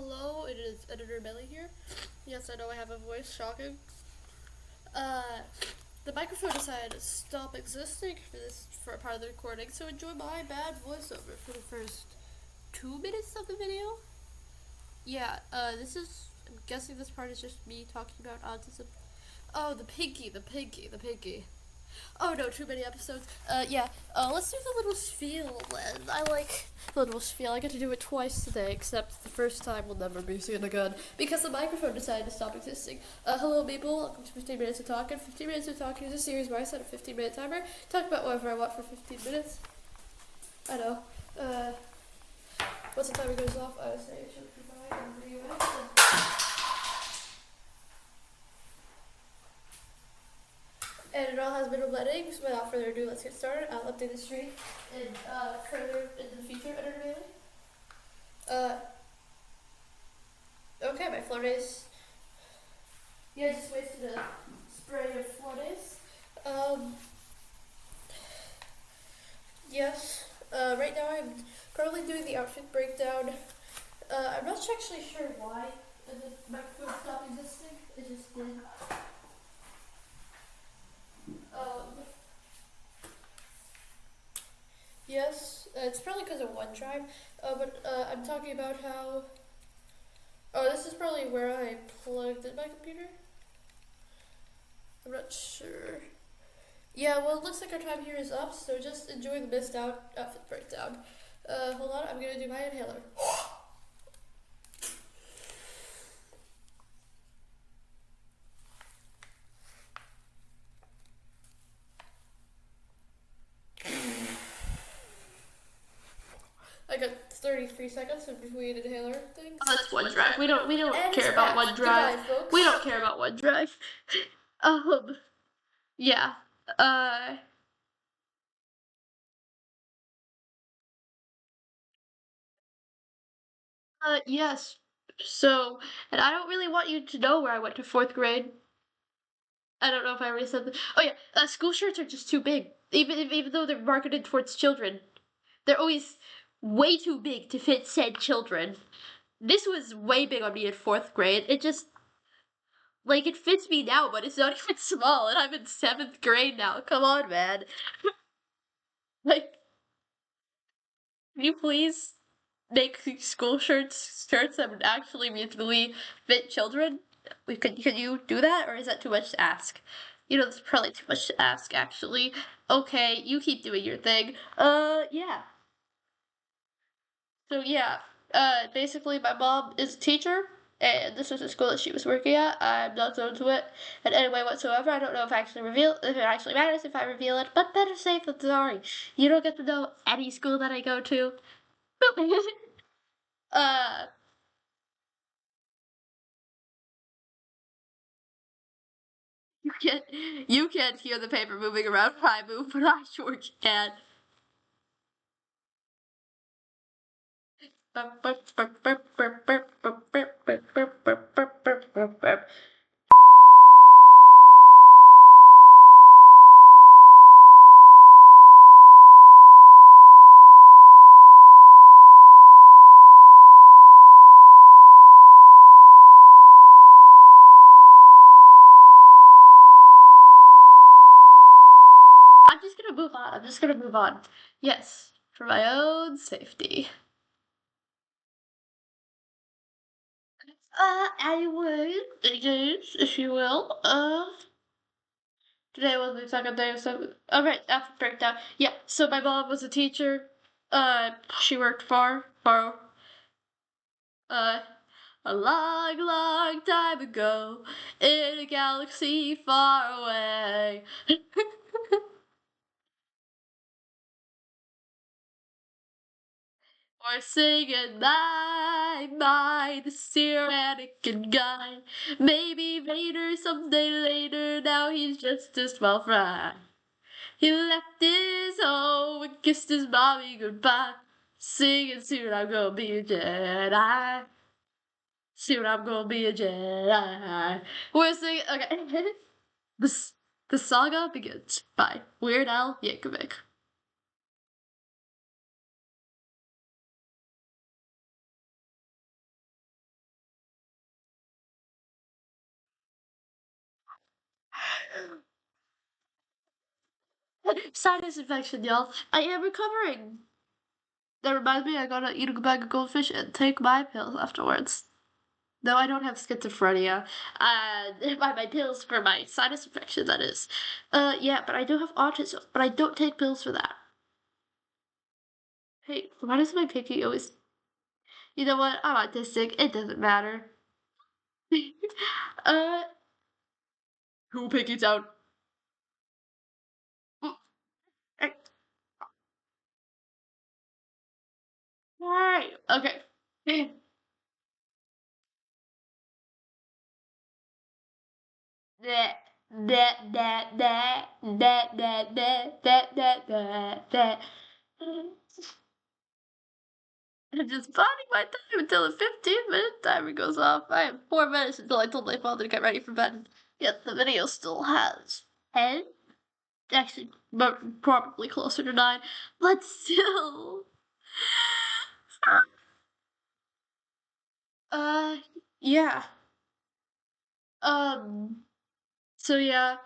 Hello, it is Editor Belly here. Yes, I know I have a voice, shocking. Uh, the microphone decided to stop existing for a part of the recording, so enjoy my bad voiceover for the first 2 minutes of the video. Yeah, I'm guessing this part is just me talking about autism. Oh, the pinky. Oh no, too many episodes. Let's do the little spiel then. I like the little spiel. I get to do it twice today, except the first time will never be seen again because the microphone decided to stop existing. Hello people, welcome to 15 Minutes of Talkin. 15 Minutes of Talkin is a series where I set a 15-minute timer, talk about whatever I want for 15 minutes. I know. Once the timer goes off, I would say it should goodbye and video ends. And it all has minimum editing, so without further ado, let's get started. I'll update the stream and further in the future, Editor Bailey. Okay, my Flores. Yeah, I just wasted a spray of Flores. Yes. Right now I'm currently doing the outfit breakdown. I'm not actually sure why the microphone stopped existing. It just did. Yes, it's probably because of OneDrive, I'm talking about how. Oh, this is probably where I plugged in my computer. I'm not sure. Yeah, well, it looks like our time here is up, so just enjoy the missed out outfit breakdown. Hold on, I'm gonna do my inhaler. I got 33 seconds of between inhaler things. Oh, that's OneDrive. We don't And care about OneDrive. Goodbye, folks. We don't care about OneDrive. Yeah. Yes. So, and I don't really want you to know where I went to fourth grade. I don't know if I already said that. Oh yeah, school shirts are just too big. Even though they're marketed towards children, they're always way too big to fit said children. This was way big on me in fourth grade. It just like it fits me now, but it's not even small, and I'm in seventh grade now. Come on, man. Like, can you please make school shirts that would actually reasonably fit children? Can you do that, or is that too much to ask? You know, that's probably too much to ask, actually. Okay, you keep doing your thing. Yeah. So yeah, basically my mom is a teacher, and this is the school that she was working at. I'm not going to it in any way whatsoever. I don't know if it actually matters if I reveal it, but better safe than sorry. You don't get to know any school that I go to. uh, you can't, you can't hear the paper moving around when I move, but I sure can. I'm just gonna move on. I'm just gonna move on. Yes, for my own safety. Anyway, if you will, today was the second day of seven. Oh, right, after breakdown. Yeah, so my mom was a teacher. She worked uh, a long, long time ago in a galaxy far away. Or singing bye, the Anakin guy. Maybe Vader someday later, now he's just a small fry. He left his home and kissed his mommy goodbye, singing soon I'm gonna be a Jedi. Soon I'm gonna be a Jedi. We're singing, okay. the, the saga begins by Weird Al Yankovic. Sinus infection, y'all. I am recovering. That reminds me, I gotta eat a bag of goldfish and take my pills afterwards. Though I don't have schizophrenia. Buy my pills for my sinus infection, that is. Yeah, but I do have autism, but I don't take pills for that. Hey, why does my pinky always... You know what? I'm autistic. It doesn't matter. uh, who pinkies out? Mm, eh, Alright, okay. That, that. I'm just biding my time until the 15-minute timer goes off. I have 4 minutes until I told my father to get ready for bed. Yet the video still has 10? Actually, probably closer to 9. But still. Uh, yeah. Um, so yeah.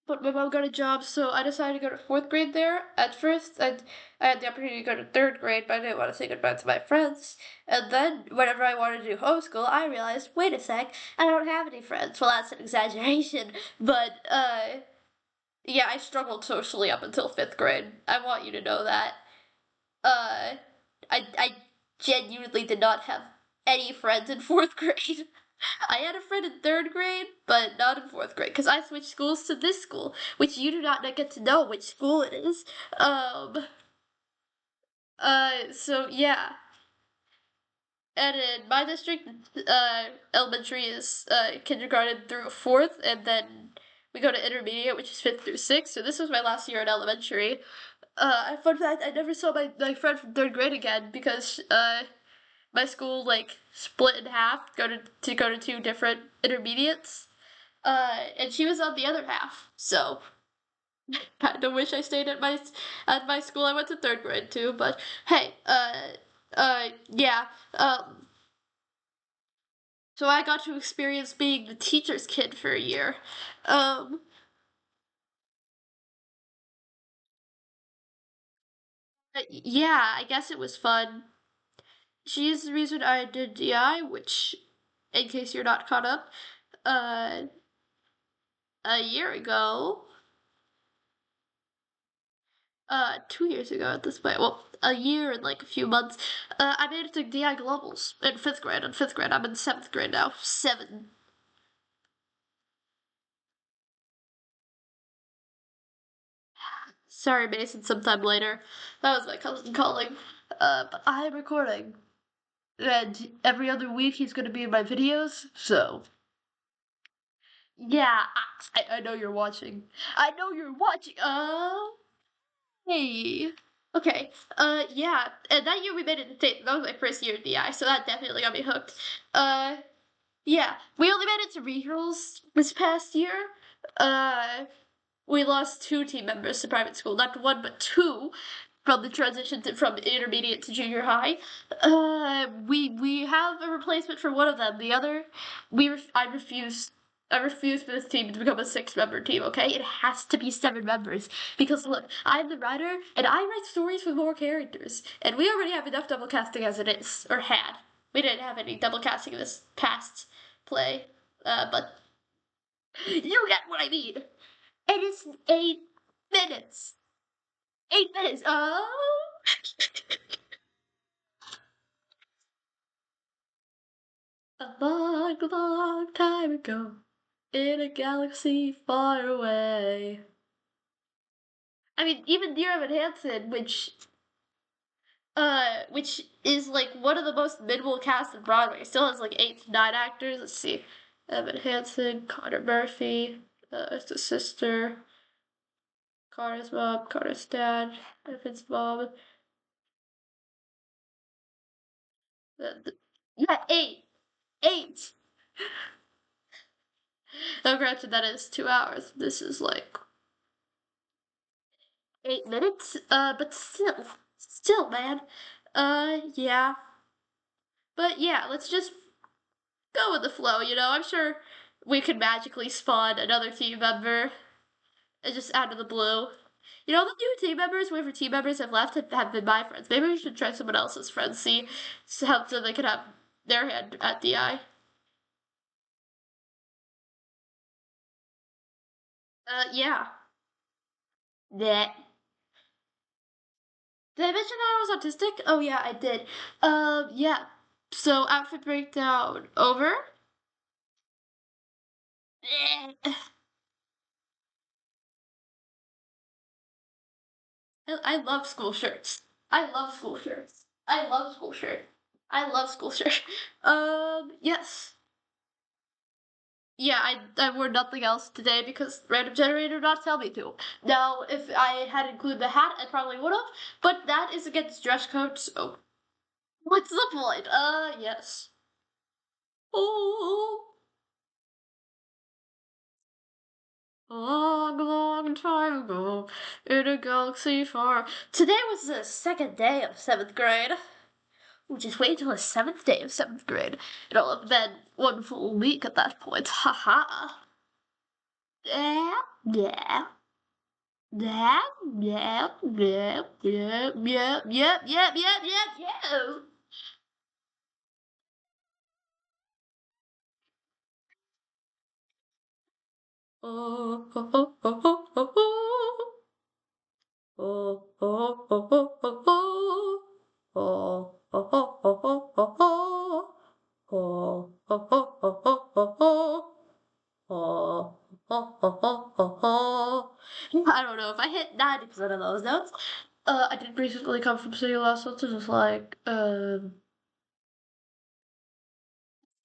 But my mom got a job, so I decided to go to fourth grade there. At first, I had the opportunity to go to third grade, but I didn't want to say goodbye to my friends. And then, whenever I wanted to do homeschool, I realized, wait a sec, I don't have any friends. Well, that's an exaggeration, but, yeah, I struggled socially up until fifth grade. I want you to know that. Uh, I genuinely did not have any friends in fourth grade. I had a friend in third grade, but not in fourth grade, because I switched schools to this school, which you do not get to know which school it is. So yeah. And in my district, elementary is kindergarten through fourth, and then we go to intermediate, which is fifth through sixth. So this was my last year in elementary. Fun fact, I never saw my friend from third grade again because my school like split in half, go to two different intermediates. And she was on the other half. So kind of wish I stayed at my school. I went to third grade too, but hey, yeah. So I got to experience being the teacher's kid for a year. Um, yeah, I guess it was fun. She is the reason I did DI, which, in case you're not caught up, uh, a year ago, 2 years ago at this point, well, a year and like a few months, I made it to DI Globals in fifth grade. In fifth grade, I'm in seventh grade now. 7. Sorry, Mason, sometime later. That was my cousin calling. But I'm recording. And every other week he's gonna be in my videos, so. Yeah, I know you're watching. I know you're watching. Hey. Okay. Yeah. And that year we made it to tape. That was my first year at DI, so that definitely got me hooked. Uh, yeah. We only made it to regionals this past year. Uh, we lost 2 team members to private school. Not one, but 2 from the transition from intermediate to junior high. We have a replacement for one of them. The other, I refuse. I refuse for this team to become a 6-member team, okay? It has to be 7 members. Because look, I'm the writer, and I write stories with more characters. And we already have enough double casting as it is. Or had. We didn't have any double casting in this past play. But you get what I mean. It is 8 minutes. 8 minutes. Oh. A long, long time ago, in a galaxy far away. I mean, even Dear Evan Hansen, which is like one of the most minimal casts in Broadway, still has like 8 to 9 actors. Let's see, Evan Hansen, Connor Murphy, the sister, Connor's mom, Connor's dad, Evan's mom. Yeah, 8, 8. Now, granted, that is 2 hours. This is like 8 minutes. But still, man. Yeah. But yeah, let's just go with the flow. I'm sure we could magically spawn another team member just out of the blue. You know, the new team members, whatever team members have left, have been my friends. Maybe we should try someone else's friends, see, so they could have their hand at the eye. Yeah. Yeah. Did I mention that I was autistic? Oh yeah, I did. Yeah. So outfit breakdown over. I love school shirts. I love school shirts. I love school shirts. I love school shirts. Yes. Yeah, I wore nothing else today because random generator did not tell me to. Now, if I had included the hat, I probably would have, but that is against dress code, so what's the point? Yes. Oh, a long, long time ago, in a galaxy far. Today was the second day of 7th grade. Ooh, just wait until the 7th day of 7th grade. It'll have been one full week at that point. Ha ha. Yeah, yeah. Yeah, yeah, yeah, yeah, yeah, yeah, yeah, yeah, yeah, yeah. Oh, oh, oh, oh, oh, oh, oh. Oh, oh, oh, oh, oh, oh. Oh, oh, oh, oh, oh, oh, oh. Oh, oh, oh, oh, oh, oh, oh. Oh, oh, oh, oh, oh, oh. I don't know if I hit 90% of those notes. I did recently come from singing lessons, so just like,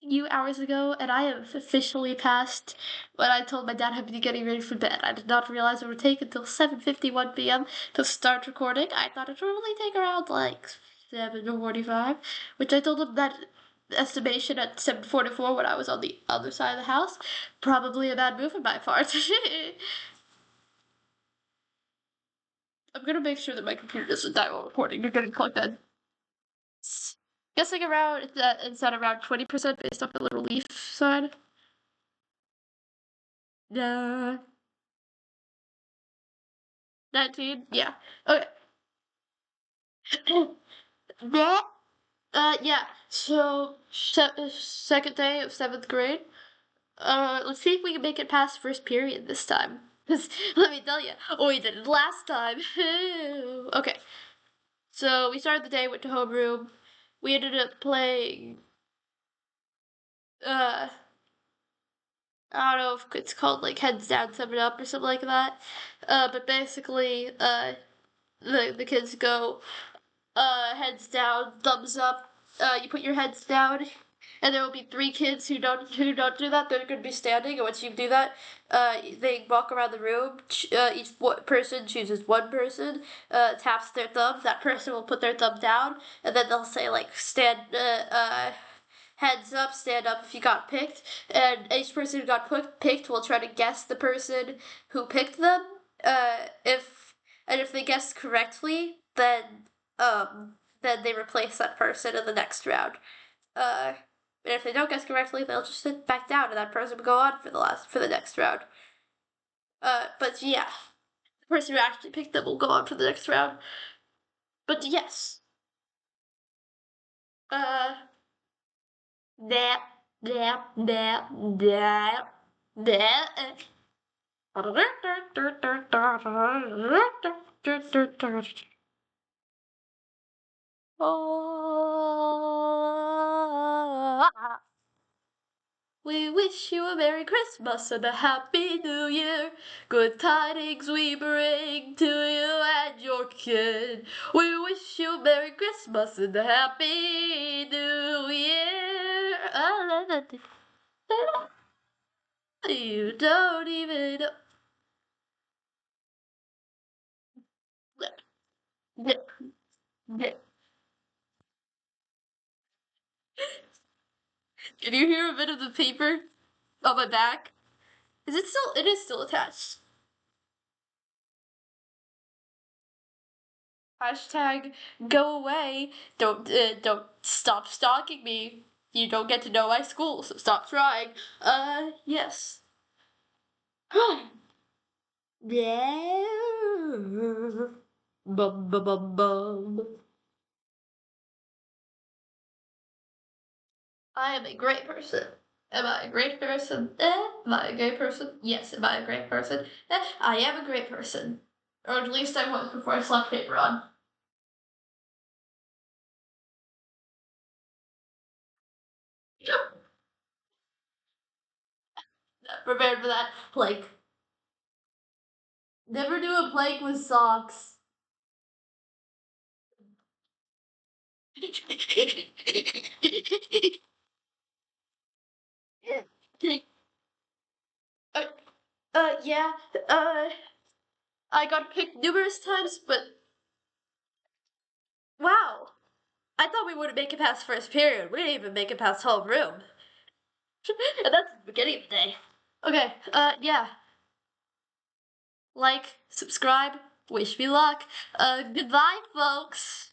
few hours ago, and I have officially passed when I told my dad I'd be getting ready for bed. I did not realize it would take until 7:51 p.m. to start recording. I thought it would only take around like 7:45, which I told him that estimation at 7:44 when I was on the other side of the house. Probably a bad move on my part. I'm gonna make sure that my computer doesn't die while recording. You're getting plugged in. Guessing around it's at around 20% based off the little leaf side. Yeah. 19? Yeah. Okay. That, yeah. So, second day of 7th grade. Let's see if we can make it past first period this time. Because, let me tell you, we did it last time. Okay. So, we started the day, went to homeroom. We ended up playing, uh, I don't know if it's called, like, Heads Down, 7 Up, or something like that. But basically, the kids go, heads down, thumbs up. You put your heads down, and there will be 3 kids who don't do that. They're going to be standing, and once you do that, they walk around the room. Each person chooses one person, taps their thumb. That person will put their thumb down, and then they'll say like stand. Heads up, stand up if you got picked, and each person who got picked will try to guess the person who picked them. If they guess correctly, then they replace that person in the next round. Uh, and if they don't guess correctly, they'll just sit back down, and that person will go on for the next round. But yeah, the person who actually picked them will go on for the next round. But yes, uh, that that that that that. Oh, we wish you a Merry Christmas and a Happy New Year. Good tidings we bring to you and your kid. We wish you a Merry Christmas and a Happy New Year. You don't even know. Can you hear a bit of the paper on my back? Is it still? It is still attached. Hashtag go away. Don't stop stalking me. You don't get to know my school, so stop trying. Yes. Yeah. Bum bum bum bum. I am a great person. Am I a great person? Am I a great person? Yes, am I a great person? I am a great person. Or at least I was before I slapped paper on. Prepared for that. Plank. Never do a plank with socks. uh, yeah. Uh, I got picked numerous times, but wow. I thought we wouldn't make it past first period. We didn't even make it past homeroom. And that's the beginning of the day. Okay, yeah. Like, subscribe, wish me luck. Goodbye, folks.